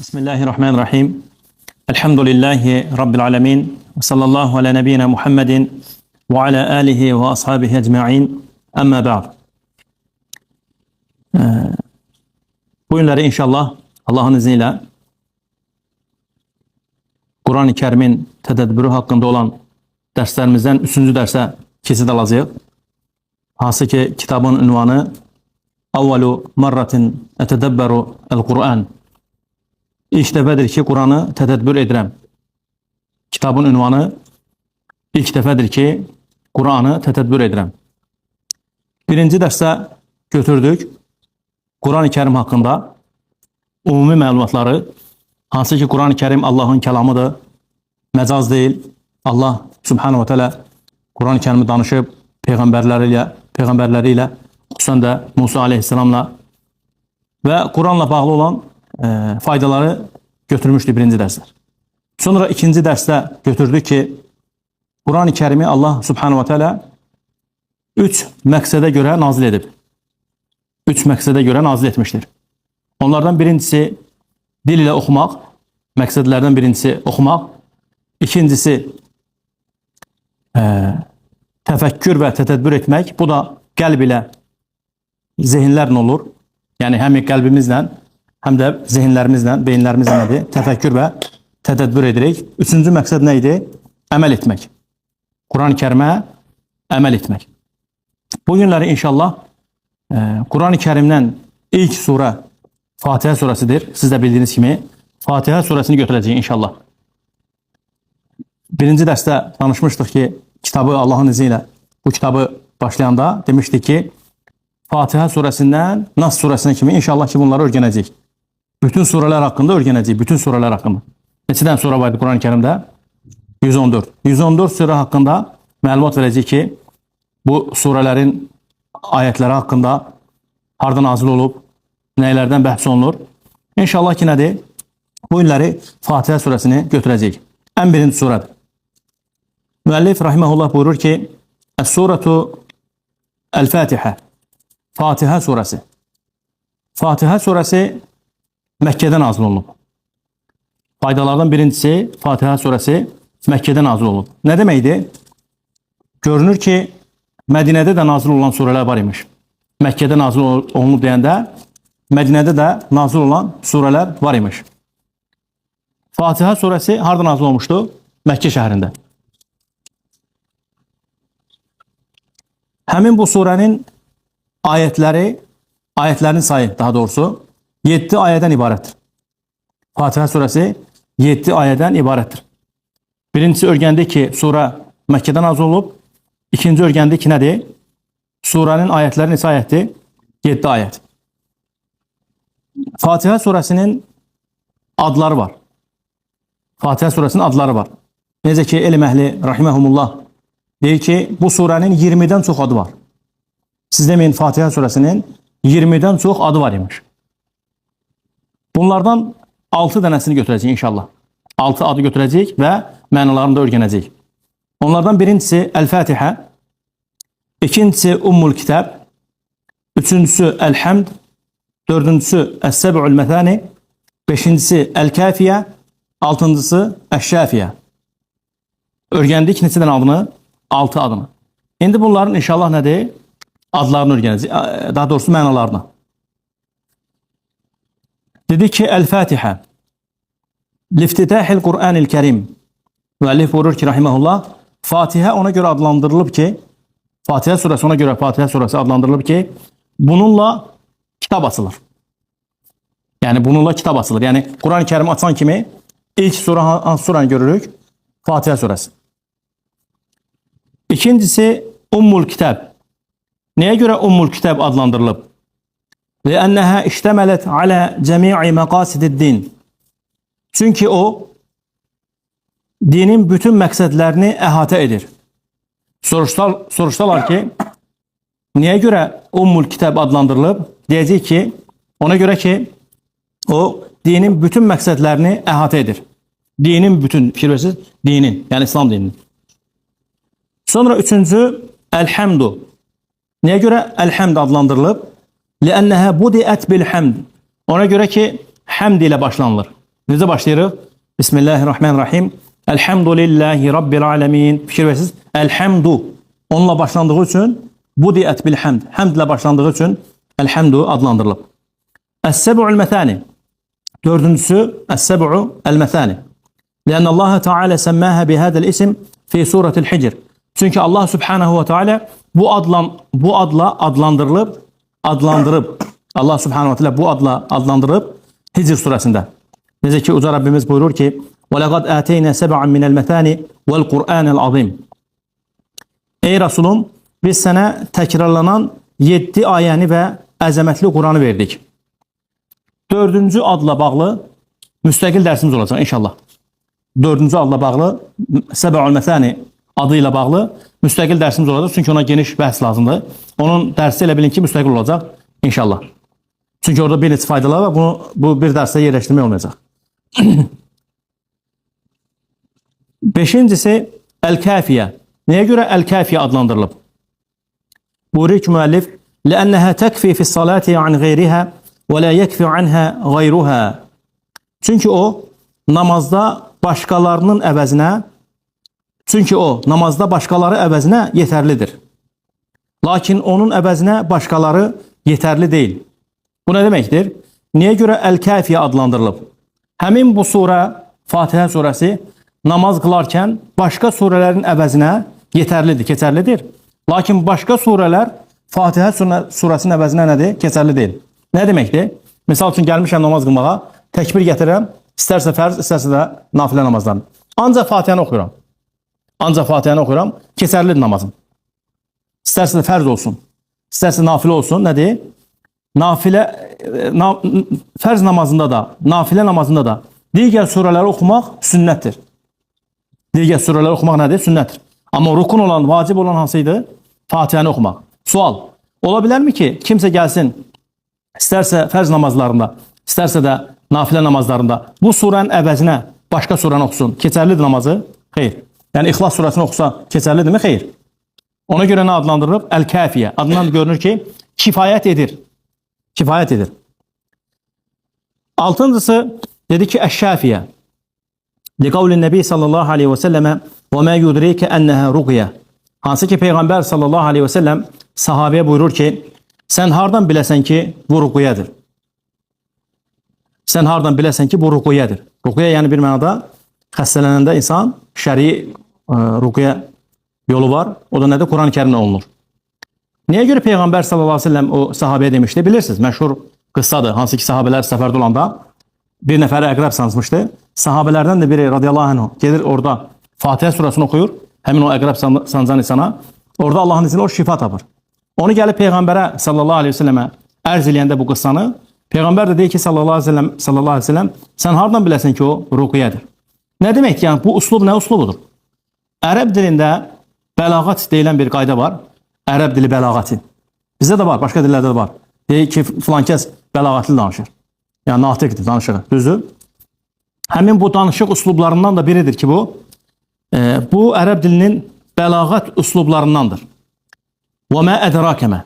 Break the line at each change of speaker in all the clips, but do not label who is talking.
Bismillahirrahmanirrahim. Elhamdülillahi Rabbil alemin. Ve sallallahu ala nebiyyina Muhammedin ve ala alihi ve ashabihi ecma'in. Amma ba'd. Bu günləri inşallah Allah'ın izniyle Kur'an-ı Kerim'in tədəbbürü haqqında olan dərslərimizdən 3-cü dərsə keçid alacağıq. Hansı ki kitabın ünvanı Avvalu marratin etedebberu el-Kur'an. İlk dəfədir ki, Kur'an'ı tədəbbür edirəm. Kitabın ünvanı ilk dəfədir ki, Kur'an'ı tədəbbür edirəm. Birinci dərsdə götürdük Kur'an-ı Kerim haqqında ümumi məlumatları. Hansı ki Kur'an-ı Kerim Allah'ın kəlamıdır, məcaz deyil. Allah Subhanahu wa Ta'ala Kur'an-ı Kerim'i danışıb peyğəmbərləri ilə, xüsusən də Musa aleyhisselamla və Kur'anla bağlı olan faydaları götürmüşdü birinci dərslər. Sonra ikinci dərsdə götürdük ki, Kur'an-ı Kerim'i Allah Subhanahu wa Ta'ala 3 məqsədə görə nazil edib. 3 məqsədə görə nazil etmişdir. Onlardan birincisi dil ilə oxumaq, məqsədlərdən birincisi oxumaq. İkincisi təfəkkür və tədəbbür etmək. Bu da qəlb ilə, zehinlərlə olur. Yəni həm qəlbimizlə, həm də zehinlərimizlə, beyinlərimizlə nədir? Təfəkkür və tədəbbür edirik. Üçüncü məqsəd nə idi? Əməl etmək. Kur'an-ı Kerimə əməl etmək. Bu günləri inşallah Kur'an-ı Kerimdən ilk surə Fatihə surəsidir. Siz də bildiyiniz kimi Fatihə surəsini götürəcəyik inşallah. Birinci dərsdə danışmışdıq ki, kitabı Allah'ın izni ilə bu kitabı başlayanda demişdik ki, Fatihə surəsindən Nas surəsinə kimi inşallah ki bunları öyrənəcəyik. Bütün surələr haqqında öyrənəcəyik. Bütün surələr haqqında. Neçədən surə vardı Kur'an-ı Kerimdə? 114. 114 surə haqqında məlumat verəcək ki, bu surələrin ayətləri haqqında hardan nazil olub, nəylərdən bəhs olunur. İnşallah ki nədir? Bu günləri Fatihə surəsini götürəcəyik. Ən birinci surədir. Müəllif rahimehullah buyurur ki, Es-suratu El-Fatihə. Fatihə surəsi. Fatihə surəsi Məkkədə nazil olunub. Faydalardan birincisi Fatihə surəsi Məkkədə nazil olunub. Nə deməkdir? Görünür ki, Mədinədə də nazil olan surələr var imiş. Məkkədə nazil olunub deyəndə Mədinədə də nazil olan surələr var imiş. Fatihə surəsi harada nazil olmuşdu? Məkkə şəhərində. Həmin bu surənin ayətlərin sayı daha doğrusu 7 ayədən ibarətdir. Fatihə surəsi 7 ayədən ibarətdir. Birincisi öyrəndik ki, surə Məkkədə nazil olub. İkinci öyrəndik ki, nədir? Surənin ayətləri neçə ayətdir? 7 ayət. Fatihə surəsinin adları var. Fatihə surəsinin adları var. Necə ki, elm əhli rahimehumullah deyir ki, bu surənin 20-dən çox adı var. Siz deməyin, Fatihə surəsinin 20-dən çox adı var imiş. Bunlardan 6 dənəsini götürəcəyik inşallah. 6 adı götürəcəyik və mənalarını da öyrənəcəyik. Onlardan birincisi El-Fatihə, ikincisi Ummul Kitab, üçüncüsü El-Hamd, dördüncüsü Es-Seb'ül Məthani, beşincisi El-Kafiyə, altıncısı Əş-Şafiyə. Öyrəndik neçədən adını? 6 adını. İndi bunların inşallah nədir? Adlarını öyrənəcəyik. Daha doğrusu mənalarını. Dedik ki, El-Fatihə. Liftitahil Kur'anil Kerim. Müəllif buyurur ki, rahimehullah, Fatihə ona görə adlandırılıb ki, Fatihə surəsi ona görə Fatihə surəsi adlandırılıb ki, bununla kitab açılır. Yəni bununla kitab açılır. Yəni Kur'an-ı Kerim açan kimi ilk surə hansı surəni görürük? Fatihə surəsi. İkincisi Ummul Kitab. Nəyə görə Ummul Kitab adlandırılıb? لأنها اشتملت على جميع مقاصد الدين. Çünki o dinin bütün məqsədlərini əhatə edir. Soruşsalar ki, niyə görə Ummul Kitab adlandırılıb? Deyəcək ki, ona görə ki, o dinin bütün məqsədlərini əhatə edir. Dinin bütün, fikirversiz, dinin, yəni İslam dininin. Sonra üçüncü El-Hamdu. Niyə görə El-Hamd adlandırılıb? لأنها بدأت بالحمد. Ona görə ki, həmd ilə başlanılır. Necə başlayırıq? Bismillahirrahmanirrahim. Elhamdülillahi Rabbil alemin. Fikir versiniz. Elhamdu. Onunla başlandığı için budiət bil hamd. Hamd ile başlandığı için elhamdu adlandırılıb. Es-seb'ul methani. Dördüncüsü es-seb'u el-methani. لأن الله تعالى سماها بهذا الاسم في سورة الحجر. Çünkü Allah Subhanahu ve Teala bu adla adlandırıb Allah Subhanahu ve Teala bu adla adlandırıb Hicr surəsində. Necə ki Uca Rabbimiz buyurur ki: وَلَقَدْ آتَيْنَا سَبْعًا مِنَ الْمَثَانِ وَالْقُرْآنِ الْعَظِيمِ. Ey Resulüm, biz sənə təkrarlanan 7 ayəni və əzəmətli Quranı verdik. Dördüncü adla bağlı müstəqil dərsimiz olacaq inşallah. Dördüncü adla bağlı Səbə'ül Məsani adıyla bağlı müstəqil dərsimiz olacaq. Çünki ona geniş bəhs lazımdır. Onun dərsi elə bilin ki müstəqil olacaq inşallah. Çünki orada bir neçə faydalar var. Bu bir dərsdə yerləşdirmək olmayacaq. Beşincisi El-Kafiyə. Nəyə görə El-Kafiyə adlandırılıb? Buyurur ki müəllif: "Lə'ənnəhə təkfi fi's-salati an ğeyriha və la yekfi anha ğeyruha." Çünki o namazda başqaları əvəzinə yetərlidir. Lakin onun əvəzinə başqaları yetərli deyil. Bu nə deməkdir? Niyə görə El-Kafiyə adlandırılıb? Həmin bu surə, Fatihə surəsi namaz qılarkən başqa surələrin əvəzinə yetərlidir, keçərlidir. Lakin başqa surələr Fatihə surəsinin əvəzinə nədir? Keçərli deyil. Nə deməkdir? Misal üçün gəlmişəm namaz qılmağa, təkbir gətirirəm, istərsə fərz, istərsə də nafilə namazlarını. Ancaq Fatihəni oxuyuram. Keçərlidir namazım. İstərsə də fərz olsun, istərsə nafilə olsun, nədir? Fərz namazında da, nafilə namazında da digər surələri oxumaq sünnətdir. Digər surələri oxumaq nədir? Sünnətdir. Amma rukun olan, vacib olan hansıydı? Fatihəni oxumaq. Sual: ola bilərmi ki, kimsə gəlsin, istərsə fərz namazlarında, istərsə də nafilə namazlarında bu surənin əvəzinə başqa surəni oxusun, keçərlidir namazı? Xeyr. Yəni İxlas surəsini oxusa keçərlidirmi? Xeyr. Ona görə nə adlandırılıb? El-Kafiyə. Adından görünür ki, kifayət edir. Kifayət edir. Altıncısı dedi ki Əş-Şafiyə. Liqavlin Nəbi sallallahu aleyhi və səlləmə və mə yudrikə ənəhə ruqiyyə. Hansı ki Peyğəmbər sallallahu aleyhi və səlləm sahabəyə buyurur ki, sən hardan biləsən ki bu ruqiyyədir? Sən hardan biləsən ki bu ruqiyyədir? Ruqiyyə yəni bir mənada xəstələnəndə insan şəri ruqiyyə yolu var. O da nədir? Quran-ı Kərimlə olunur. Niyə görə Peyğəmbər sallallahu aleyhi və səlləm o sahabəyə demişdi? Bilirsiniz, məşhur qıssadır. Hansı ki sahabələr səfərdə olanda bir nəfəri əqrəb sancmışdı. Sahabələrdən də biri radiyallahu anh gedir orada Fatihə surəsini oxuyur. Həmin o əqrəb sancan insana. Orada Allahın izniyle o şifa tapır. Onu gəlib Peyğəmbərə sallallahu aleyhi və səlləmə ərz eləyəndə bu qıssanı, Peyğəmbər də deyir ki sallallahu aleyhi və səlləm sən hardan biləsən ki o ruqiyyədir? Nə deməkdir? Yəni bu uslub nə uslubudur? Ərəb dilində bəlağat deyilən bir qayda var. Ərəb dili bəlağatı. Bizdə də var, başqa dillərdə də var. Deyir ki filan kəs bəlağatlı danışır. Yəni natiqdir danışığı. Düzdür? Həmin bu danışıq uslublarından da biridir ki bu ərəb dilinin bəlağat uslublarındandır. Və mə ədrakəmə.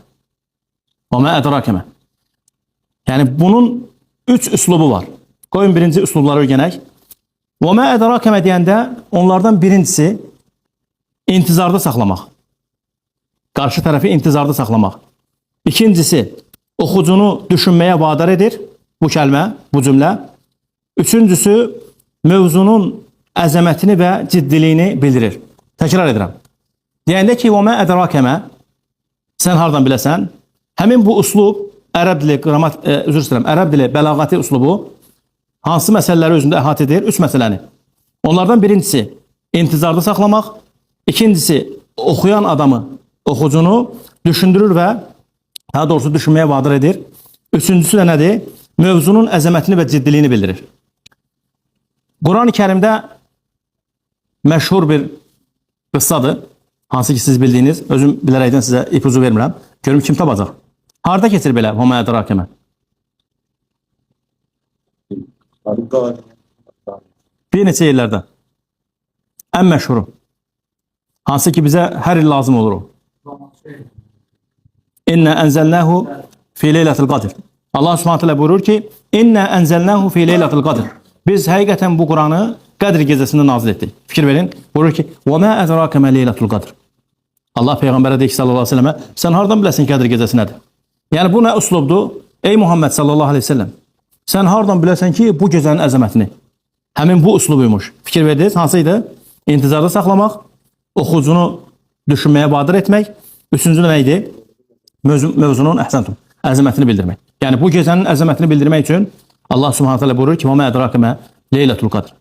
Yəni bunun 3 uslubu var. Qoyun birinci uslubları öyrənək. Və mə ədrakəmə deyəndə onlardan birincisi intizarda saxlamaq. Qarşı tərəfi intizarda saxlamaq. İkincisi oxucunu düşünməyə vadar edir bu kəlmə, bu cümlə. Üçüncüsü mövzunun əzəmətini və ciddiliyini bildirir. Təkrar edirəm. Deyəndə ki, və mə ədrakəmə, sən hardan biləsən? Həmin bu uslub, ərəb dili bəlağati uslubu hansı məsələləri özündə əhatə edir? 3 məsələni. Onlardan birincisi intizarda saxlamaq. İkincisi oxuyan adamı, oxucunu düşündürür və daha doğrusu düşünməyə vadar edir. Üçüncüsü də nədir? Mövzunun əzəmətini və ciddiliyini bildirir. Quran-ı Kərimdə məşhur bir qıssadır. Hansı ki siz bildiyiniz, özüm bilərəkdən sizə ipucu vermirəm. Görüm kim tapacaq. Harada keçir belə Homa ədrakəmə? Bir neçə yerlərdə. Ən məşhuru. Hansı ki bizə hər il lazım olur o. İnnə ənzəlnəhu fi leylətil qadr. Allah Subhanahu taala buyurur ki: "İnnə ənzəlnəhu fi leylətil qadr." biz həqiqətən bu Quranı Qədr gecəsində nazil etdik. Fikir verin. Buyurur ki: "Və mə ədraka mə leylatul qadr." Allah peyğəmbərə deyir ki, sallallahu əleyhi və səlləm, sən hardan biləsən Qədr gecəsi nədir? Yəni bu nə üslubdur? Ey Muhammed sallallahu əleyhi və səlləm, sən hardan biləsən ki, bu gecənin əzəmətini? Həmin bu üslubuymuş. Fikir verdiniz, hansı idi? İntizarda saxlamaq, oxucunu düşünməyə vadar etmək. Üçüncü nə idi? Mövzunun əhsəntum, əzəmətini bildirmək. Yəni bu gecənin əzəmətini bildirmək üçün Allah Subhanahu taala buyurur ki: "Və mə ədraka mə leylatul qadr."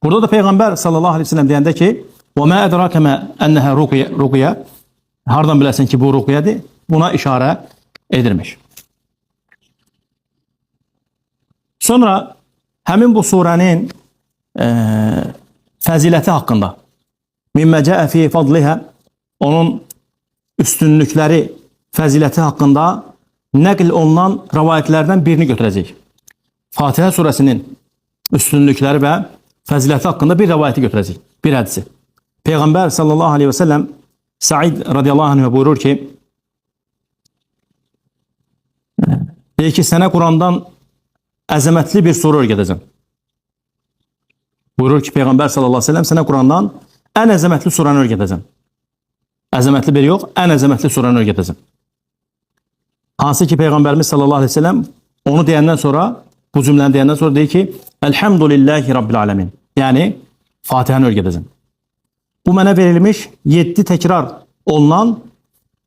Burada da peyğəmbər sallallahu əleyhi və səlləm deyəndə ki: "Və mə ədraka mə ennəhə ruqya." Hardan biləsən ki, bu ruqyadır? Buna işarə edilmiş. Sonra həmin bu surənin fəziləti haqqında, mimmə cəə fi fadlihə, onun üstünlükləri, fəziləti haqqında nəql olunan rəvayətlərdən birini götürəcək. Fatihə surəsinin üstünlükləri və fəziləti haqqında bir rəvayəti götürəcək, bir hədisi. Peyğəmbər sallallahu aleyhi və səlləm Said radiyallahu anh buyurur ki, deyir ki, sənə Qurandan əzəmətli bir surə öyrədəcəm. Buyurur ki, Peyğəmbər sallallahu aleyhi və səlləm sənə Qurandan ən əzəmətli surəni öyrədəcəm. Əzəmətli bir yox, ən əzəmətli surəni öyrədəcəm. Hansı ki, Peyğəmbərimiz sallallahu aleyhi və səlləm onu deyəndən sonra, bu cümləni deyəndən sonra deyir ki, Elhamdülillahi Rabbil alemin. Yəni, Fatihəni öyrədəcəm. Bu mənə verilmiş 7 təkrar olunan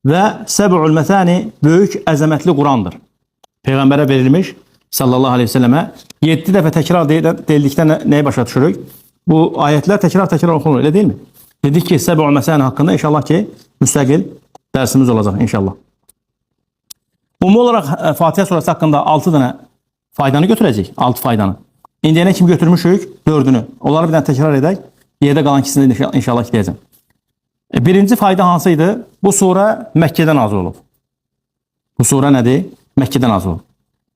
və səb'ül məsani böyük əzəmətli Qurandır. Peyğəmbərə verilmiş sallallahu aleyhi ve sellemə 7 dəfə təkrar deyildikdə nəyə başa düşürük? Bu ayətlər təkrar oxunur, elə deyilmi? Dedik ki, səb'ül məsani haqqında inşallah ki, müstəqil dərsimiz olacaq inşallah. Ümumi olaraq Fatihə surəsi haqqında 6 dənə faydanı götürəcək, 6 faydanı. İndiyənə kim götürmüşük? 4-ünü. Onları bir dənə təkrar edək. Yerdə qalan ikisini inşallah istəyəcəm. Birinci fayda hansıydı? Bu surə Məkkədə nazil olub. Bu surə nədir? Məkkədə nazil olub.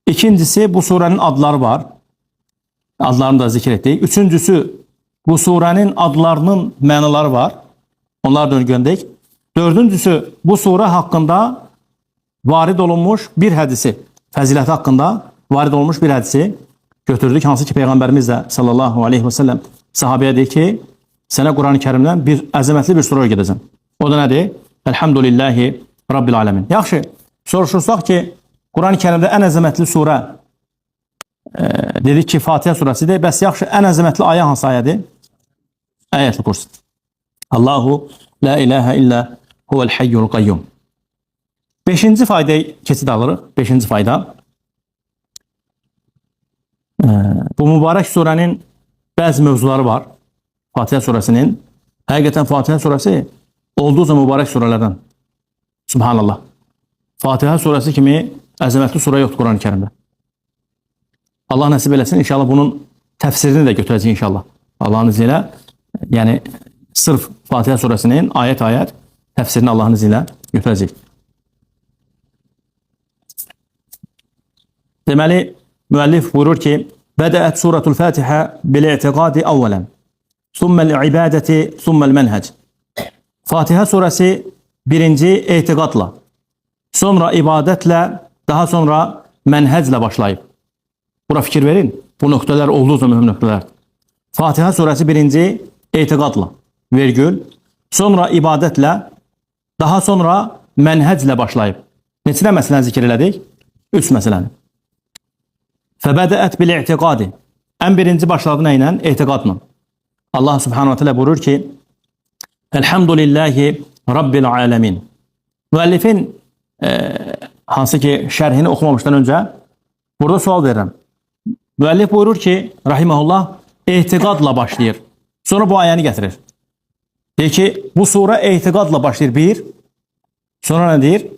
İkincisi, bu surənin adları var. Adlarını da zikr etdik. Üçüncüsü, bu surənin adlarının mənaları var. Onları da göndək. Dördüncüsü, bu surə haqqında varid olunmuş bir hədisi, fəziləti haqqında varid olmuş bir hədisi götürdük. Hansı ki, Peyğəmbərimiz də sallallahu aleyhi və səlləm sahabəyə deyir ki, sənə Quran-ı Kərimdən bir əzəmətli bir surə öyrədəcəm. O da nədir? Elhamdülillahi Rabbil alemin. Yaxşı, soruşursaq ki, Quran-ı Kərimdə ən əzəmətli surə dedik ki, Fatihə surəsidir. Bəs yaxşı, ən əzəmətli ayə hansı ayədir? Əyət-i Kursi. Allahu la ilahə illə huvəl hayyul qayyum. Beşinci faydayı keçid alırıq. Beşinci fayda. Bu mübarək surənin bəzi mövzuları var. Fatihə surəsinin. Həqiqətən Fatihə surəsi olduqca mübarək surələrdən. Subhanallah. Fatihə surəsi kimi əzəmətli surə yoxdur Quran-ı Kərimdə. Allah nəsib eləsin. İnşallah bunun təfsirini də götürəcək inşallah. Allahın izni ilə. Yəni, sırf Fatihə surəsinin ayət-ayət təfsirini Allahın izni ilə götürəcək. Deməli, müəllif buyurur ki, Bədəət suratul Fatihə bil-i'tiqadi əvvələn, thumməl-ibadəti, thumməl-mənhəc. Fatihə surəsi birinci etiqadla, sonra ibadətlə, daha sonra mənhəclə başlayıb. Bura fikir verin, bu nöqtələr olduqca mühüm nöqtələr. Fatihə surəsi birinci etiqadla, vergül, sonra ibadətlə, daha sonra mənhəclə başlayıb. Neçə məsələni zikr elədik? 3 məsələni. Fəbədəət bil-i'tiqadi. Ən birinci başladı nə ilə? Etiqadla. Allah subhanahu wa ta'ala buyurur ki, Elhamdülillahi Rabbil alemin. Müəllifin hansı ki şərhini oxumamışdan öncə burada sual verirəm. Müəllif buyurur ki, rahiməhullah, etiqadla başlayır. Sonra bu ayəni gətirir. Deyir ki, bu surə etiqadla başlayır 1. Sonra nə deyir?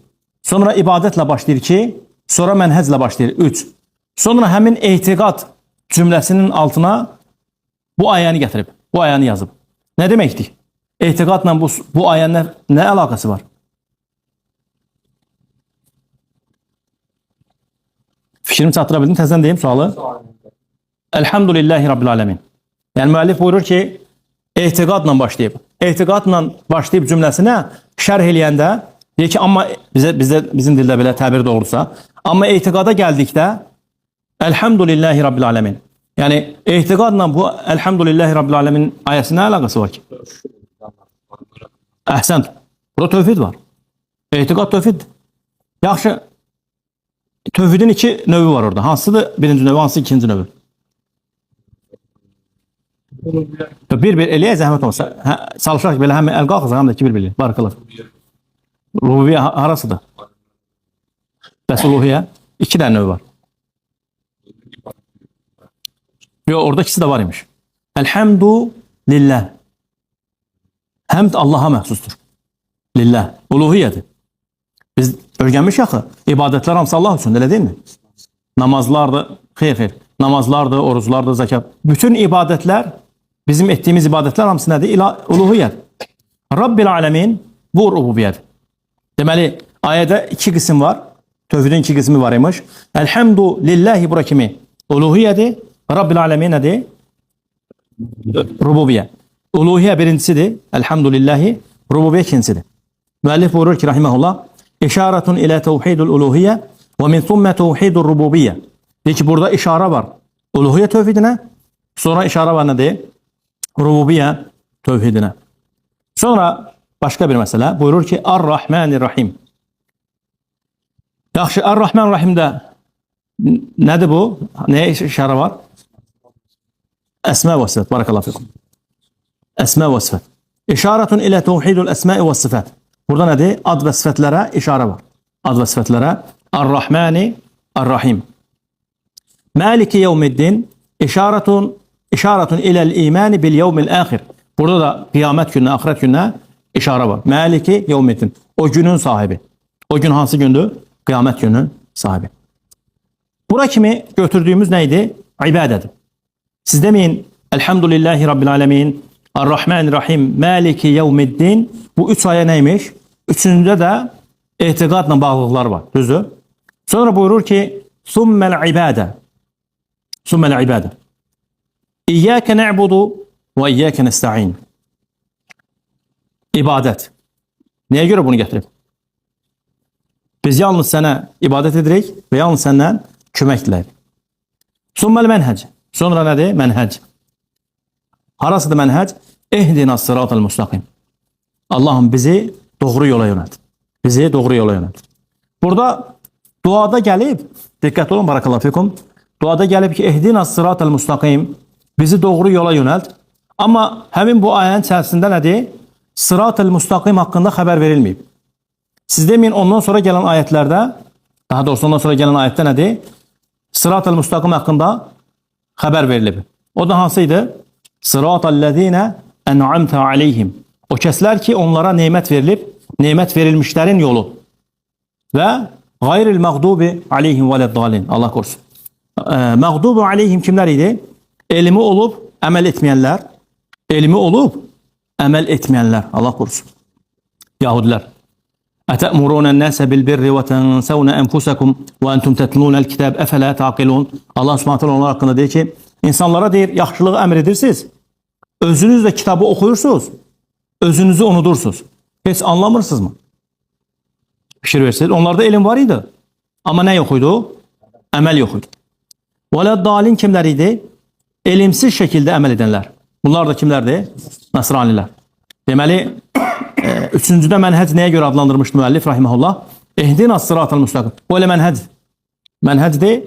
Sonra ibadətlə başlayır 2. Sonra mənhəclə başlayır 3. Sonra həmin etiqad cümləsinin altına bu ayəni gətirib, bu ayəni yazıb. Nə deməkdir? Etiqadla bu ayənin nə əlaqəsi var? Fikrimi çatdıra bildim, təzədən deyim sualı. Elhamdülillahi Rabbil alemin. Yəni müəllif buyurur ki, etiqadla başlayıb. Etiqadla başlayıb cümləsinə şərh eləyəndə deyir ki, amma bizim dildə belə təbir doğrusa, amma etiqada gəldikdə Elhamdülillahi Rabbil alemin. Yəni etiqadla bu Elhamdülillahi Rabbil Alemin ayəsi nə əlaqəsi var ki? Əhsən. Burada tövhid var. Etiqad tövhiddir. Yaxşı. Tövhidin iki növü var orada. Hansıdır birinci növü, hansı ikinci növü? Bir eləyə zəhmət olsa. Çalışaq belə həm əl qalxırsa, həm də iki bir-bir. Barakallah. Rububiyyə harasıdır? Bəs uluhiyyə? İki dənə növü var. Yox, orada ikisi də var imiş. Elhamdu lillah. Həmd Allaha məxsusdur. Lillah. Uluhiyyədir. Biz öyrənmişik axı. İbadətlər hamısı Allah üçün, elə deyil mi? Namazlardır, xeyr. Namazlardır, oruclardır, zəkat. Bütün ibadətlər, bizim etdiyimiz ibadətlər hamısı nədir? Uluhiyyət. Rabbil Alemin bu rububiyyədir. Deməli, ayədə iki qism var. Tövhidin iki qismi var imiş. Elhamdu lillahi bura kimi uluhiyyədir. Rabbil Alemin nədir? Rububiyyə. Uluhiyyə birincisidir. Elhamdülillahi. Rububiyyə ikincisidir. Müəllif buyurur ki, rahiməhullah, İşaretun ilə tevhidul uluhiyyə və min thummə tevhidul rububiyyə. Deyir ki, burada işarə var. Uluhiyyə tövhidinə. Sonra işarə var nədir? Rububiyyə tövhidinə. Sonra başqa bir məsələ. Buyurur ki, Ar-Rahmanir-Rahim. Yaxşı, Ar-Rahman-Rahimdə nədir bu? Nəyə işarə var? Əsmə və sifət. Barakallahu fikum. Əsmə və sifət. İşaretun ilə tevhidul əsmə və sifət. Burada nədir? Ad və sifətlərə işarə var. Ad və sifətlərə. Ar-Rahmani, Ar-Rahim. Maliki yevmiddin. İşaretun iləl imani bil yevmil axir. Burada da qiyamət gününə, axirət gününə işarə var. Maliki yevmiddin. O günün sahibi. O gün hansı gündür? Qiyamət gününün sahibi. Bura kimi götürdüyümüz neydi? İbadədir. Siz demeyin Elhamdülillahi Rabbil Alemin, Ar-Rahmanir-Rahim, Maliki yevmiddin. Bu üç ayə neymiş? Üçüncüdə də etiqadla bağlılıqlar var. Düzdür? Sonra buyurur ki, Summel ibadə. Summel ibadə. İyyâke ne'budu və iyyâke nesta'in. İbadət. Nəyə görə bunu gətirib? Biz yalnız sənə ibadət edirik və yalnız səndən kömək diləyir. Summel mənhəc. Sonra nədir? Mənhəc. Harasıdır mənhəc? Ehdinas sıratal müstaqim. Allah'ım bizi doğru yola yönelt. Bizi doğru yola yönelt. Burada duada gəlib, diqqət olun, barakallahu fikum. Duada gəlib ki, ehdinas sıratal müstaqim. Bizi doğru yola yönelt. Amma həmin bu ayənin içərisində nədir? Sıratal müstaqim haqqında xəbər verilməyib. Siz deməyin, ondan sonra gələn ayətlərdə, daha doğrusu ondan sonra gələn ayətdə nədir? Sıratal müstaqim haqqında xəbər verilib. O da hansıydı? Sıratallezine en'amte aleyhim. O kəslər ki, onlara nemət verilib, nemət verilmişlərin yolu. Və gayril məğdubi aleyhim vələddalin. Allah korusun. Məğdubi aleyhim kimlər idi? Elmi olub, əməl etməyənlər. Elmi olub, əməl etməyənlər. Allah korusun. Yahudilər. Ətə'murunən nəsə bilbirri və tənsəvnə ənfusakum və əntum tətlunəl kitab əfələ taqilun. Allah subhanətlə onlar haqqında deyir ki, insanlara deyir, yaxşılığı əmr edirsiniz. Özünüz də kitabı oxuyursunuz. Özünüzü unudursunuz. Heç anlamırsınız mı? Fikir versiniz. Onlarda elm var idi. Amma nə yox idi? Əməl yox idi. Vələddalin kimlər idi? Elimsiz şəkildə əməl edənlər. Bunlar da kimlərdir? Nasranilər. Deməli, üçüncüdə mənhəc nəyə görə adlandırmışdı müəllif rahiməhullah? Ehdinas sıratal müstaqim. Bu elə mənhəc. Mənhəcdir.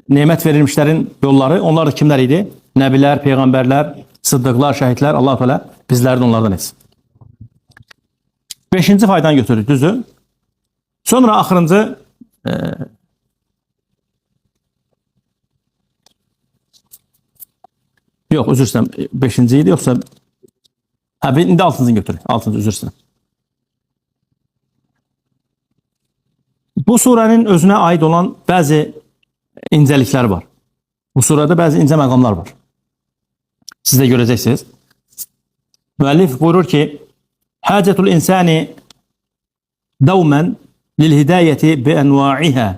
Nemət verilmişlərin yolları. Onlar da kimlər idi? Nəbilər, peyğəmbərlər, sıddıqlar, şəhidlər. Allah Teala bizləri də onlardan etsin. Beşinci faydan götürdük, düzdür? Sonra axırıncı yox, üzr istəyirəm. Beşinci idi, yoxsa indi altıncını götürük. Altıncı, üzr istəyirəm. Bu surənin özünə aid olan bəzi incəliklər var. Bu surədə bəzi incə məqamlar var. Siz də görəcəksiniz. Müəllif buyurur ki, Həcətul insani davmən lil hidayəti bi ənva'ihə.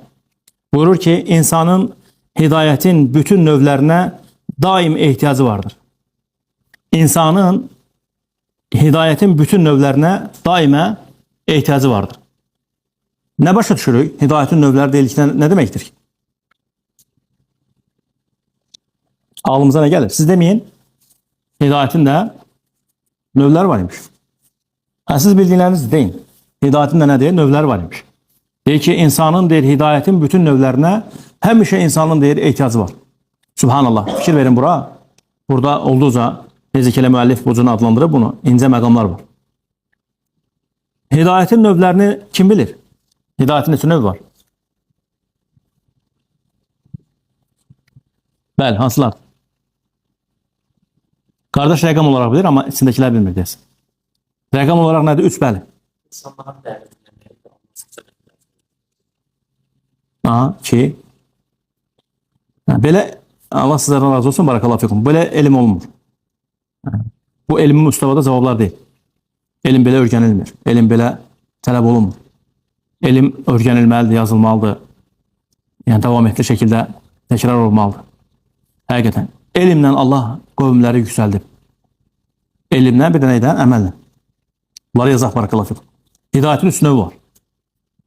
Buyurur ki, insanın hidayətin bütün növlərinə daim ehtiyacı vardır. İnsanın hidayətin bütün növlərinə daimə ehtiyacı vardır. Nə başa düşürük? Hidayətin növləri deyilikdə nə deməkdir ki? ağlımıza nə gəlir? Siz deməyin, hidayətin də növləri var imiş. Siz bildikləriniz deyin. Hidayətin də nə deyir? Növləri var imiş. Deyir ki, insanın deyir, hidayətin bütün növlərinə həmişə insanın deyir, ehtiyacı var. Subhanallah. Fikir verin bura. Burada olduqca necə ki, müəllif bu cür adlandırıb bunu. İncə məqamlar var. Hidayətin növlərini kim bilir? Hidayətin neçə növ var? Bəli, hansılar? Qardaş rəqam olaraq bilir, amma içindəkilər bilmir desin. Rəqam olaraq nədir? 3, bəli. Aha, 2. Belə, Allah sizlərdən razı olsun, barakallahu fikum. Belə elm olmur. Bu elmin müstəvada cavablar deyil. Elm belə öyrənilmir. Elm belə tələb olunmur. Elm öyrənilməlidir, yazılmalıdır. Yəni, davam etli şəkildə təkrar olmalıdır. Həqiqətən. Elmlə Allah qövmləri yüksəldib. Elmlə bir də neydən? Əməllə. Bunları yazaq, barakallahu fikum. Hidayətin 3 növü var.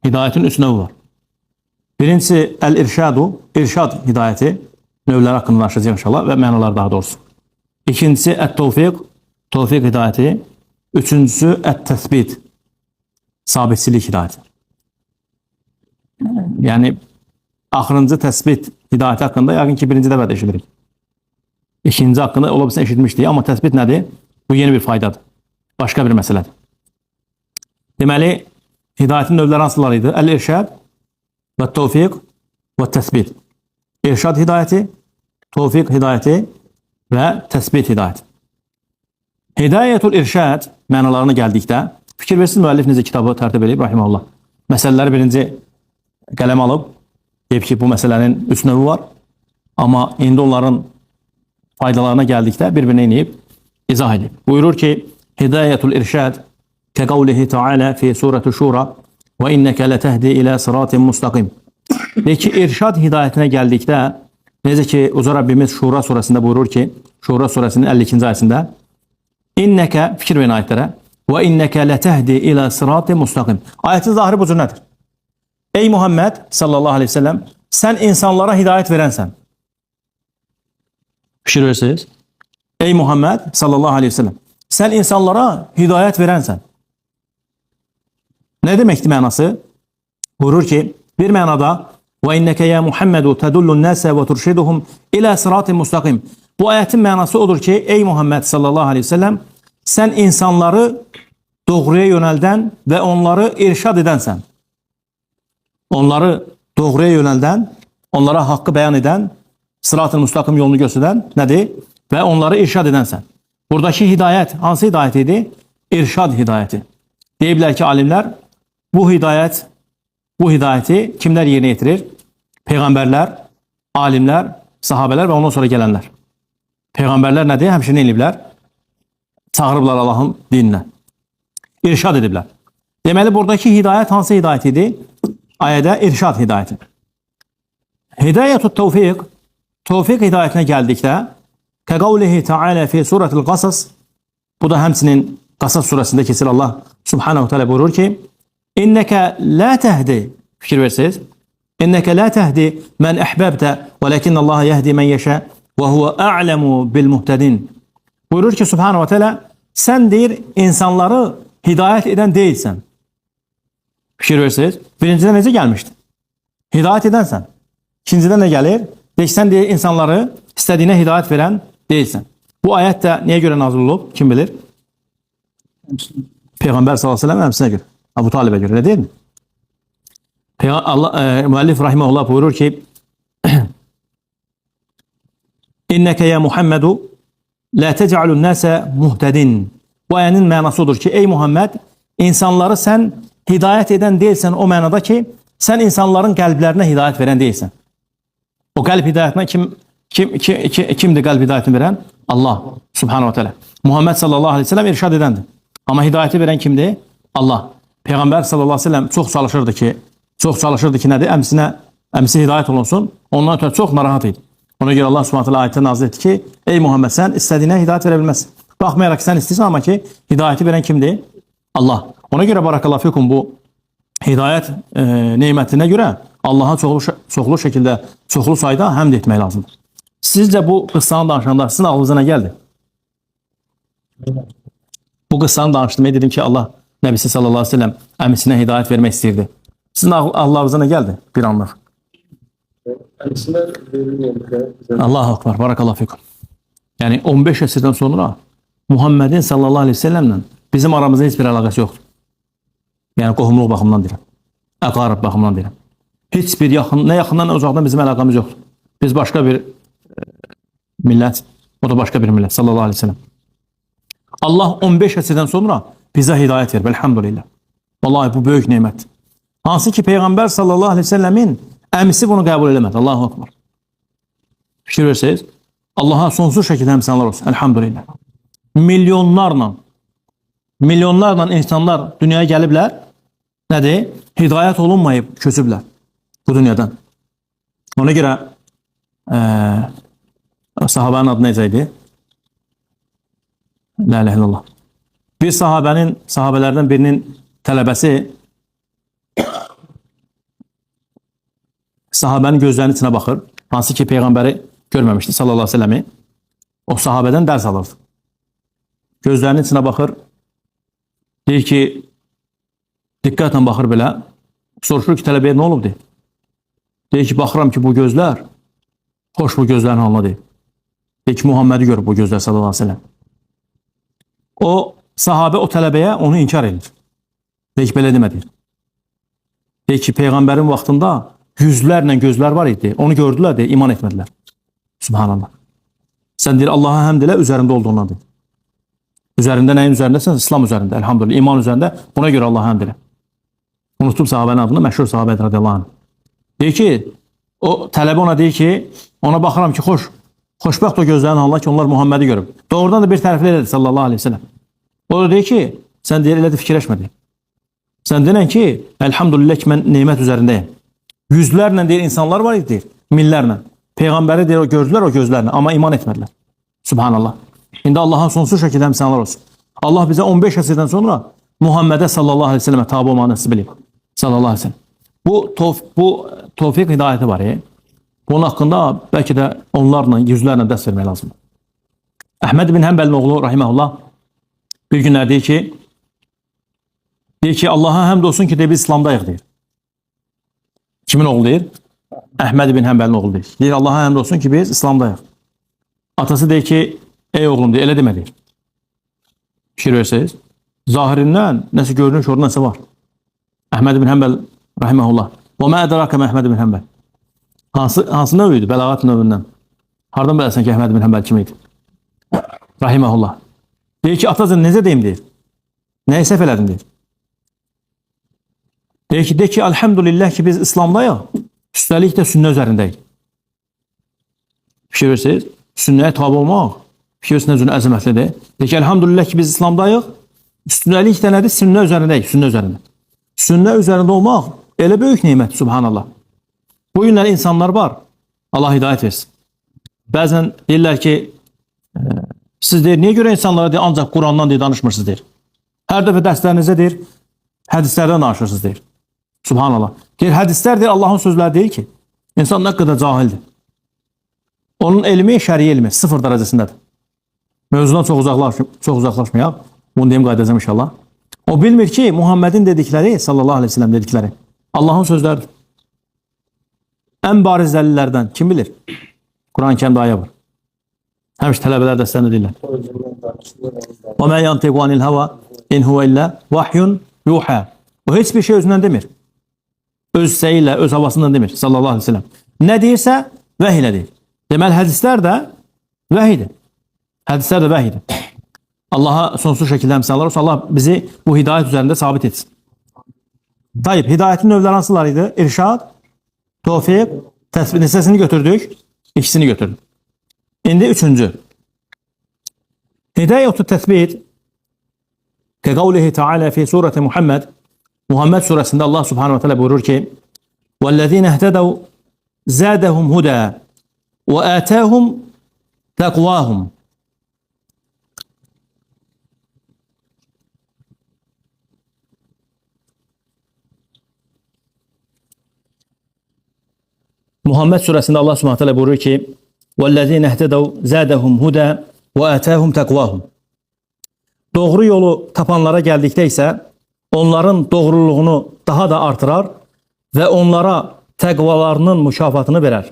Hidayətin 3 növü var. Birincisi, əl-irşadu, irşad hidayəti. Növləri haqqında danışacaq inşallah və mənalar daha doğrusu. İkincisi, ət-tevfiq, tevfiq hidayəti. Üçüncüsü, ət-təsbit, sabitçilik hidayəti. Yəni, axırıncı təsbit hidayəti haqqında yəqin ki, birinci dəfə də eşidirik. İkinci haqqında ola bilsin eşitmişdik, amma təsbit nədir? Bu yeni bir faydadır. Başqa bir məsələdir. Deməli, hidayətin növləri hansılar idi? Əl-irşad və tevfiq və təsbit. İrşad hidayəti, tevfiq hidayəti və təsbit hidayəti. Hidayətul irşad mənalarına gəldikdə, fikir versin müəllif necə kitabı tərtib edib, rahiməhullah. Məsələləri birinci qələm alıb, deyib ki, bu məsələnin 3 növü var. Amma indi onların faydalarına gəldikdə bir-birini inəyib, izah edib. Buyurur ki, hidayətul irşad kəqavlihi ta'ala fi surati şura və innəkə lətəhdi ilə sıratin mustaqim. Deyir ki, irşad hidayətinə gəldikdə, necə ki, Uca Rabbimiz Şura surəsində buyurur ki, Şura surəsinin 52-ci ayəsində, İnnəkə, fikir verin ayətlərə, və innəkə lətəhdi ilə sıratin mustaqim. Ayətin zahiri bu cür nədir? Ey Muhammed sallallahu aleyhi ve sellem, sən insanlara hidayət verənsən. Fikir verirsiniz? Ey Muhammed sallallahu aleyhi ve sellem, sən insanlara hidayət verənsən. Nə deməkdir mənası? Buyurur ki, bir mənada və innəkə ya Muhammedu tədullun nəsə və turşiduhum ilə sıratin mustaqim. Bu ayətin mənası odur ki, ey Muhammed sallallahu aleyhi ve sellem, sən insanları doğruya yönəldən və onları irşad edənsən. Onları doğruya yönəldən, onlara haqqı bəyan edən, sırat-ı müstaqim yolunu göstərən nədir? Və onları irşad edənsən. Buradakı hidayət, hansı hidayət idi? İrşad hidayəti. Deyiblər ki, alimlər, bu hidayəti kimlər yerinə yetirir? Peyğəmbərlər, alimlər, sahabələr və ondan sonra gələnlər. Peyğəmbərlər nədir? Həmçinin eliblər. Çağırıblar Allahın dininə. İrşad ediblər. Deməli, buradakı hidayət hansı hidayət idi? Ayədə irşad hidayəti. Hidayətut tevfiq, tevfiq hidayətinə gəldikdə, kəqavlihi ta'ala fi suratil qasas, bu da həmçinin Qasas surəsində keçir Allah subhanahu teala buyurur ki, İnnəkə la təhdi, fikir versiniz, İnnəkə la təhdi mən əhbəbdə və ləkin Allah yəhdi mən yeşə və huvə a'ləmu bil muhtədin. Buyurur ki, subhanahu teala, sən deyir, insanları hidayət edən deyilsən. Fikir versiniz, birincidə necə gəlmişdi? Hidayət edənsən. İkincidə nə gəlir? Deyək, sən deyir, insanları istədiyinə hidayət verən deyilsən. Bu ayət də niyə görə nazil olub? Kim bilir? Peyğəmbər sallallahu aleyhi ve sellem həmsinə görə. Abu Talibə görə, elə deyil mi? Müəllif rahiməhullah buyurur ki, İnnəkə ya Muhammedu la tec'alun nəsə muhtədin. Bu ayənin mənası odur ki, ey Muhammed, insanları sən hidayət edən deyilsən o mənada ki, sən insanların qəlblərinə hidayət verən deyilsən. O qəlb hidayətinə kimdir qəlb hidayətini verən? Allah subhanahu wa ta'ala. Muhammed sallallahu aleyhi ve sellem irşad edəndir. Amma hidayəti verən kimdir? Allah. Peyğəmbər sallallahu aleyhi ve sellem çox çalışırdı ki, nədir? Əmsi hidayət olunsun. Ondan ötürü çox narahat idi. Ona görə Allah subhanahu wa ta'ala ayətə nazil etdi ki, ey Muhammed, sən istədiyinə hidayət verə bilməzsin. Baxmayaraq ki, sən istəyirsən, amma ki, hidayəti verən kimdir? Allah. Ona görə barakallahu fikum bu hidayət nemətinə görə Allaha çoxlu şəkildə, çoxlu sayda həmd etmək lazımdır. Sizce bu kıssanı danışanda sizin ağzınıza ne geldi? Bu kıssanı danıştım. Dedim ki Allah Nebisi sallallahu aleyhi ve sellem əmisinə hidayət vermək istəyirdi. Sizin ağzınıza ne geldi bir anlık? Allahu Akbar. Barakallahu fikum. Yani 15 əsrdən sonra Muhammedin sallallahu aleyhi ve sellemlə bizim aramızda hiçbir alakası yoktur. Yani qohumluq baxımından deyirəm. Əqarib baxımından deyirəm. Heç bir yaxın, ne yaxından ne uzaqdan bizim alakamız yoktur. Biz başka bir millet, o da başka bir millet sallallahu aleyhi ve sellem. Allah 15 əsrdən sonra bize hidayet verir. Elhamdülillah. Vallahi bu büyük nimet. Hansı ki Peygamber sallallahu aleyhi ve sellemin əmisi bunu kabul edemedi. Allahu Akbar. Fikir verseniz, Allah'a sonsuz şekilde həmsənlər olsun. Elhamdülillah. Milyonlarla insanlar dünyaya gəliblər. Nədir? Hidayət olunmayıb, köçüblər bu dünyadan. Ona görə sahabənin adı necə idi? La ilahe illallah. Bir sahabelerden birinin tələbəsi sahabenin gözlərinin içine baxır. Hansı ki Peyğəmbəri görməmişdi sallallahu aleyhi ve selləmi. O sahabeden ders alırdı. Gözlərinin içine baxır. Deyir ki, diqqətlə baxır belə. Soruşur ki, tələbəyə nə olub deyir. Deyir ki, baxıram ki, bu gözlər xoş bu gözlərin halına deyir. Deyir ki, Muhammedi görüb bu gözlər sallallahu aleyhi ve sellem. O sahabe o tələbəyə onu inkar edir. Deyir ki, belə demə deyir. Deyir ki, Peyğəmbərin vaxtında yüzlərlə gözlər var idi. Onu gördülər deyir, iman etmədilər. Subhanallah. Sən deyir, Allah'a həmd elə üzərində olduğundan deyir. Üzərində nəyin üzərindəsən? İslam üzərində. Elhamdülillah. İman üzərində. Buna görə Allah'a həmd elə. Unutub sahabənin adını, məşhur sahabə radiyallahu anh. Deyir ki, o tələbə ona deyir ki, ona baxıram ki, xoşbəxt o gözlərin Allah ki, onlar Muhammedi görüb. Doğrudan da bir təriflə elədi sallallahu aleyhi ve sellem. O da deyir ki, sən deyir, elə də fikirləşmə deyir. Sən denən ki, elhamdülillah ki, mən neymət üzərindəyim. Yüzlərlə deyir, insanlar var idi deyir, millərlə. Peyğəmbəri deyir, o gördülər o gözlərlə, amma iman etmədilər. Subhanallah. İndi Allah'a sonsuz şəkildə həmsənlər olsun. Allah bizə 15 əsrdən sonra Muhammedə sallallahu aleyhi ve sellemə tabi olmağı nəsib eləyib. Sallallahu aleyhi ve sellem. Bu tevfik hidayəti var. Bunun haqqında bəlkə də onlarla, yüzlərlə dərs vermək lazımdır. Əhməd bin Həmbəlin oğlu rahiməhullah bir günlər deyir ki, Allah'a həmd olsun ki, biz İslamdayıq deyir. Kimin oğlu deyir? Əhməd bin Həmbəlin oğlu deyir. Deyir, Allah'a həmd olsun ki, biz İslamdayıq. Atası deyir ki, ey oğlum deyir, elə demə deyir. Fikir verseniz, zahirindən nəsə görünüş orada nəsə var. Əhməd bin Həmbəl rahiməhullah. Və mə ədrakə Əhməd bin Həmbəl. Hansı növ idi? Bəlağat növündən. Hardan bilərsən ki, Əhməd bin Həmbəl kim idi? Rahiməhullah. Deyir ki, atacın necə deyim deyir. Nəyi səhv elədim deyir. Deyir ki, elhamdülillah ki, biz İslamdayıq. Üstəlik də sünnə üzərindəyik. Fikir verirsiniz, sünnəyə tabi olmaq, fikir verirsiniz, əzəmətlidir. Deyir ki, elhamdülillah ki, biz İslamdayıq. Üstəlik də nədir? Sünnə üzərindəyik, sünnə üzərində. Sünnə üzərində olmaq elə böyük nimət, subhanallah. Bu günlər insanlar var, Allah hidayət versin. Bəzən deyirlər ki, siz deyir, niyə görə insanlara deyir, ancaq Qurandan deyir, danışmırsınız deyir. Hər dəfə dərslərinizə deyir, hədislərdən danışırsınız deyir. Subhanallah. Deyir, hədislər deyir, Allahın sözləri deyir ki, insan nə qədər cahildir. Onun elmi, şəri elmi, sıfır dərəcəsindədir. Mövzudan çox uzaqlaşmayaq. Bunu deyim, qaydacam inşallah. O bilmir ki, Muhammedin dedikləri, sallallahu aleyhi ve sellem dedikləri, Allahın sözləridir. Ən bariz dəlillərdən kim bilir? Quran-ı Kərimdə ayə var. Həmişə tələbələr dəstəndə deyirlər. Və mə yantiqu anil hava in huve illə vahyun yuhə. O heç bir şey özündən demir. Öz səyi ilə, öz havasından demir. Sallallahu aleyhi ve sellem. Nə deyirsə, vəhy ilə deyir. Deməli, hədislər də vəhidir. Hədislər də vəhidir. Allah'a sonsuz şəkildə həmsənlər olsun. Allah bizi bu hidayət üzərində sabit etsin. Tayyip, hidayətin növləri hansılar idi? İrşad, tevfik, təsbih hissəsini götürdük, ikisini götürdük. İndi üçüncü. Hidayət-ü təsbih kəqavlihi Teala fi surəti Muhammed. Muhammed surəsində Allah subhanahu wa ta'ala buyurur ki: "Vellezîne ihtedau zâdehum huda ve âtâhum takvâhum." Muhammed surəsində Allah subhanahu wa ta'ala buyurur ki, وَالَّذ۪ينَ اهْتَدَوْا زَادَهُمْ هُدَى وَاَتَاهُمْ تَقْوَاهُم. Doğru yolu tapanlara geldikte ise onların doğruluğunu daha da artırar ve onlara təqvalarının mükafatını verər.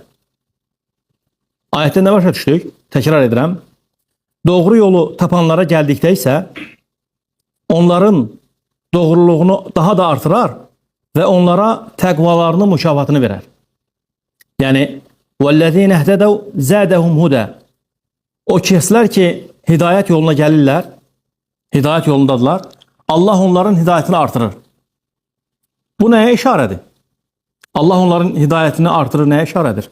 Ayətdə nə başa düşdük? Təkrar edirəm. Doğru yolu tapanlara geldikte ise onların doğruluğunu daha da artırar ve onlara təqvalarının mükafatını verər. Yani وَالَّذ۪ينَ اهْتَدَوْا زَادَهُمْ هُدَى. O kəslər ki hidayət yoluna gəlirlər, hidayət yolundadılar, Allah onların hidayətini artırır. Bu nəyə işarədir? Allah onların hidayətini artırır, nəyə işarədir?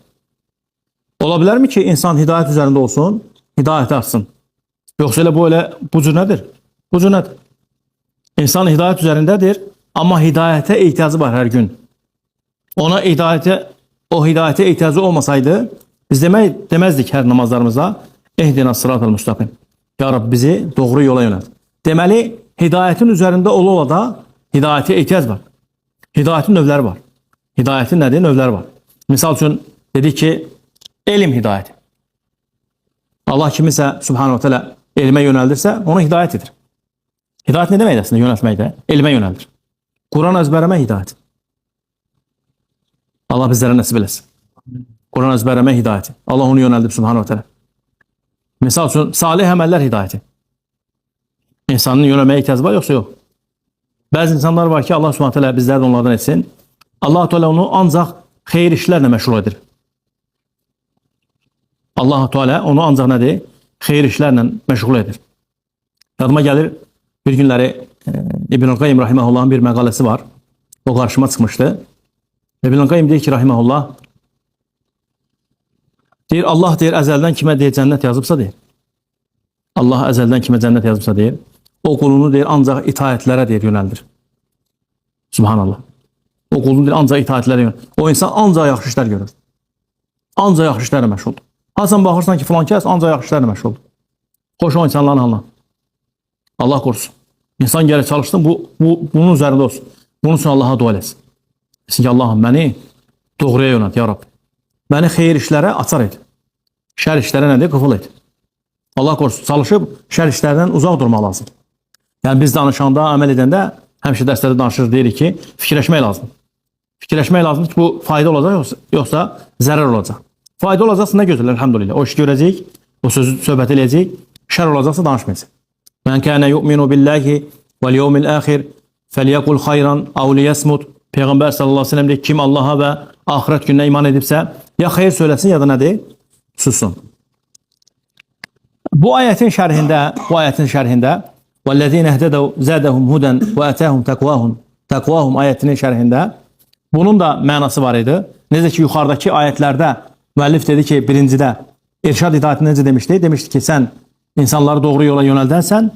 Ola bilərmi ki insan hidayət üzərində olsun, hidayət artsın? Yoxsa elə bu cür nədir? Bu cür nədir? İnsan hidayət üzərindədir, amma hidayətə ehtiyacı var hər gün. O hidayətə ehtiyacı olmasaydı, biz deməzdik hər namazlarımızda ehdina sıratal müstaqim. Ya Rabbi bizi doğru yola yönelt. Deməli, hidayətin üzərində ola da hidayətə ehtiyac var. Hidayətin növləri var. Hidayətin nədir? Növləri var. Misal üçün dedik ki, elm hidayəti. Allah kimisə Subhanahu wa Ta'ala elmə yönəldirsə, ona hidayət edir. Hidayət nə demək əslində? Yönəltməkdə. Elmə yönəldir. Quran əzbərləmə hidayəti. Allah bizlərə nəsib eləsin. Quran əzbərləmə hidayəti. Allah onu yönəldib Subhanahu wa Ta'ala. Misal üçün salih əməllər hidayəti. İnsanın yönəlməyə ehtiyacı var, yoxsa yox? Bəzi insanlar var ki, Allah Subhanahu Teala bizləri də onlardan etsin. Allah Teala onu ancaq xeyir işlərlə məşğul edir. Allah Teala onu ancaq nədir? Xeyir işlərlə məşğul edir. Yadıma gəlir, bir günləri İbn-i Qayyim Rahiməhullahın bir məqaləsi var. O qarşıma çıxmışdı. İbn-i Qayyim deyir ki, Rahiməhullah, deyir, Allah deyir, əzəldən kimə deyir, cənnət yazıbsa deyir. Allah əzəldən kimə cənnət yazıbsa deyir. O qulunu deyir, ancaq itaətlərə deyir, yönəldir. Subhanallah. O qulunu deyir, ancaq itaətlərə yönəldir. O insan ancaq yaxşı işlər görür. Ancaq yaxşı işlərlə məşğuldur. Hasan baxırsan ki, filan kəs ancaq yaxşı işlərlə məşğuldur. Xoş o insanların halına. Allah qorusun. İnsan gəlib çalışsın, bunun üzərində olsun. Bunun üçün Allaha dua eləsin. Desin ki, Allahım, məni doğruya yönət, ya Rabbi. Məni xeyir işlərə açar et. Şər işlərə nədir? Qıfıl et. Allah qorusun, çalışıb şər işlərdən uzaq durmaq lazım. Yəni biz danışanda, əməl edəndə həmişə dərslərdə danışır, deyirik ki, fikirləşmək lazım. Fikirləşmək lazımdır ki, bu fayda olacaq, yoxsa zərər olacaq. Fayda olacaqsa nə gözəl, elhamdülillah. O işi görəcək, o sözü söhbət eləyəcək, şər olacaqsa danışmayacaq. Mən kənə yu'minu billahi vəl yevmil əxir fəliyəqul xayran əv liyəsmut. Peyğəmbər sallallahu aleyhi ve sellem deyir, kim Allaha və axirət gününə iman edibsə, ya xeyir söyləsin, ya da nədir? Sussun. Bu ayətin şərhində وَالَّذ۪ينَ اهْتَدَوْا زَادَهُمْ هُدًا وَاَتَاهُمْ تَقْوَاهُمْ ayətinin şərhində bunun da mənası var idi. Necə ki, yuxarıdakı ayətlərdə müəllif dedi ki, birincidə irşad hidayətini necə demişdi? Demişdi ki, sən insanları doğru yola yönəldənsən,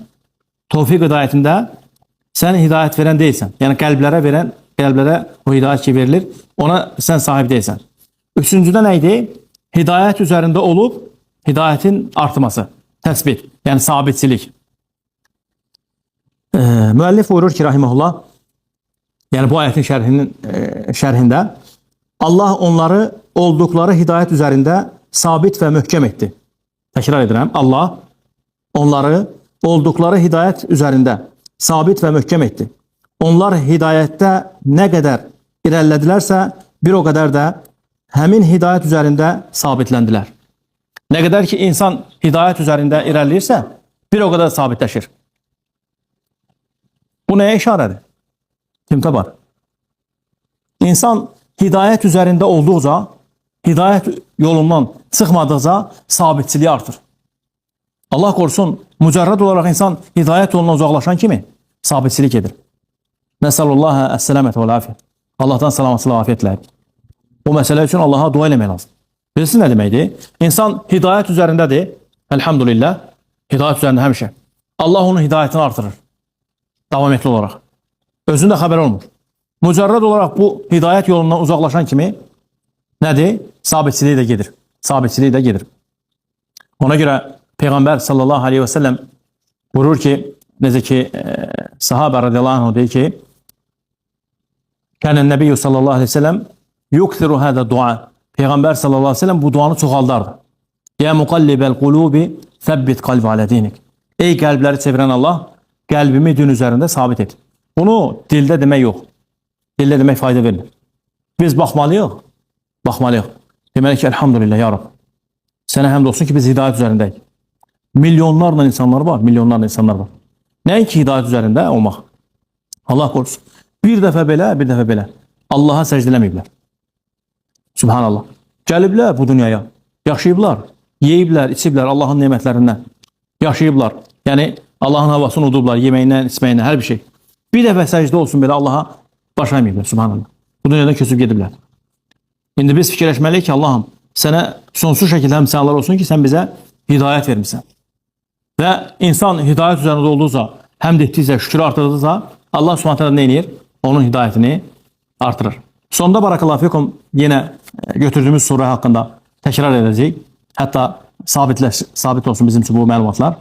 Tövfiq hidayətində sən hidayət verən deyilsən. Yəni qəlblərə o hidayət ki verilir, ona sən sahib deyilsən. Üçüncüdə nə idi? Hidayət üzərində olub, hidayətin artması, təsbit, yəni sabitçilik. Müəllif buyurur ki, rahiməhullah, yəni bu ayətin şərhində Allah onları olduqları hidayət üzərində sabit və möhkəm etdi. Təkrar edirəm, Allah onları olduqları hidayət üzərində sabit və möhkəm etdi. Onlar hidayətdə nə qədər irəlilədilərsə, bir o qədər də həmin hidayət üzərində sabitləndilər. Nə qədər ki, insan hidayət üzərində irəliləyirsə, bir o qədər sabitləşir. Bu nəyə işarədir? Kimdə var? İnsan hidayət üzərində olduqca, hidayət yolundan çıxmadıqca sabitçiliyi artır. Allah qorusun, mücərrəd olaraq insan hidayət yolundan uzaqlaşan kimi sabitçilik edir. Nəsəlullaha əs-səlamət və l-afiyyət. Allahdan salamatçılıq, afiyyət diləyir. O məsələ üçün Allaha dua eləmək lazım. Bilirsiniz nə deməkdir? İnsan hidayət üzərindədir, elhamdülillah, hidayət üzərində həmişə. Allah onun hidayətini artırır. Davamətli olaraq. Özündə xəbər olmur. Mücərrəd olaraq bu hidayət yolundan uzaqlaşan kimi nədir? Sabitçiliyi də gedir. Sabitçiliyi də gedir. Ona görə Peyğəmbər sallallahu aleyhi və səlləm buyurur ki, necə ki, sahabə radiyallahu anh deyir ki, Kənən Nəbiyyü sallallahu aleyhi və səlləm yukthiru hədə dua. Peyğəmbər sallallahu aleyhi və səlləm bu duanı çoxaldardı. Ya muqallibel qulubi səbbit qalbi alə dinik. Ey qəlbləri çevirən Allah, qəlbimi din üzərində sabit et. Bunu dildə demək yox. Dildə demək fayda vermir. Biz baxmalıyıq. Baxmalıyıq. Deməli ki, elhamdülillah ya Rab. Sənə həmd olsun ki, biz hidayət üzərindəyik. Milyonlarla insanlar var, milyonlarla insanlar var. Nəinki hidayət üzərində olmaq. Allah qorusun. Bir dəfə belə, bir dəfə belə. Allaha səcd eləməyiblər. Subhanallah. Gəliblər bu dünyaya. Yaşayıblar. Yeyiblər, içiblər Allahın nemətlərindən. Yaşayıblar. Yəni Allahın havasını udublar, yeməyindən, içməyindən, hər bir şey. Bir dəfə səcdə olsun belə Allaha baş əyməyiblər. Subhanallah. Bu dünyadan köçüb gediblər. İndi biz fikirləşməliyik ki, Allahım, sənə sonsuz şəkildə həmsənlər olsun ki, sən bizə hidayət vermişsən. Və insan hidayət üzərində olduqca, həmd etdikcə, şükür artırdıqca, Allah Subhanahu taala nə edir? Onun hidayətini artırır. Sonda barakallahu fikum yenə götürdüyümüz surə haqqında təkrar edəcəyik. Hətta sabit olsun bizim üçün bu məlumatlar.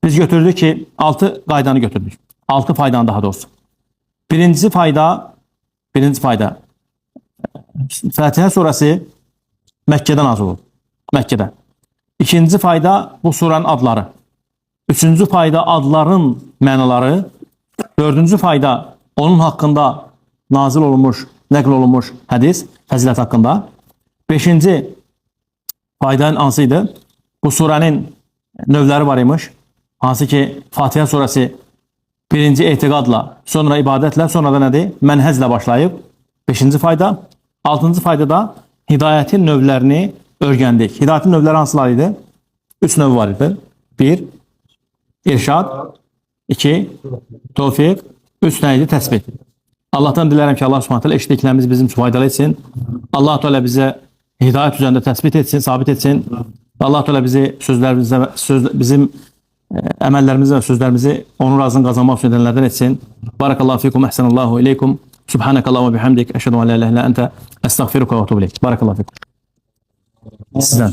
Biz götürdük ki, 6 qaydanı götürdük. 6 faydanı daha doğrusu. Birinci fayda Fatiha surəsi Məkkədən nazil olub. Məkkədə. İkinci fayda bu suranın adları. Üçüncü fayda adların mənaları. Dördüncü fayda onun haqqında nazil olunmuş, nəql olunmuş hədis, fəzilət haqqında. Beşinci faydanın hansıydı? Bu surənin növləri var imiş. Hansı ki Fatiha surəsi birinci etiqadla, sonra ibadətlə, sonra da nədir? Mənhəzlə başlayıb. Beşinci fayda. Altıncı fayda da hidayətin növlərini öyrəndik. Hidayətin növləri hansılar idi? 3 növ var idi. 1. İrşad. 2. Tevfiq. 3 nə idi? Təsbih. Allah'tan dilərəm ki, Allah Subhanahu taala eşitdiklərimiz bizim üçün faydalı etsin. Allah Teala bizə hidayət üzərində təsbit etsin, sabit etsin. Allah Teala bizi bizim əməllərimizi və sözlərimizi onun razını qazanmaq üçün edənlərdən etsin. Barakallahu fikum, əhsənallahu ileykum. Subhanakallahu ve bihamdik. Eşhedü en la ilahe illa ente estağfiruka ve etûbü ileyk. Barakallahu fikum. Sizden.